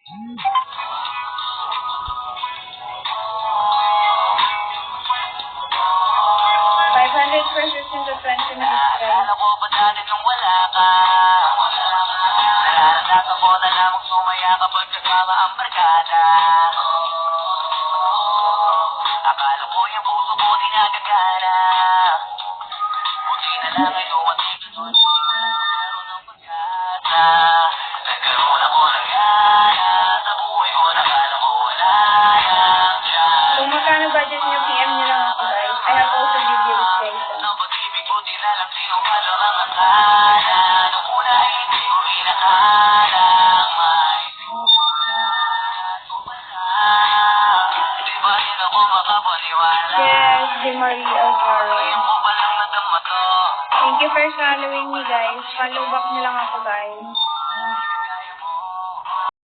Pesos into 20 minutes, guys. Alam ko ba dati nung wala ka? Naranasan ko na lamang sumaya kapag kasama ang barkada. Akala ko yung puso ko di nagagana. Buti na lang ay dumating doon. Meron ng pagkata. Nagkaroon ako ng gana. Sa buhay ko nakala ko wala lang siya. Kung magkano budget nyo, PM nyo lang ako, guys. I have also videos, guys. Ang pag-ibig ko di na lang sinukat ang mga akala. Nung una ay hindi ko inakalang may simulan ko pala. Di ba rin ako makapaniwala? Yes, Di Maria Alvaro. Ngayon ko palang nadama to. Thank you for following me, guys. Follow back nyo lang ako, guys.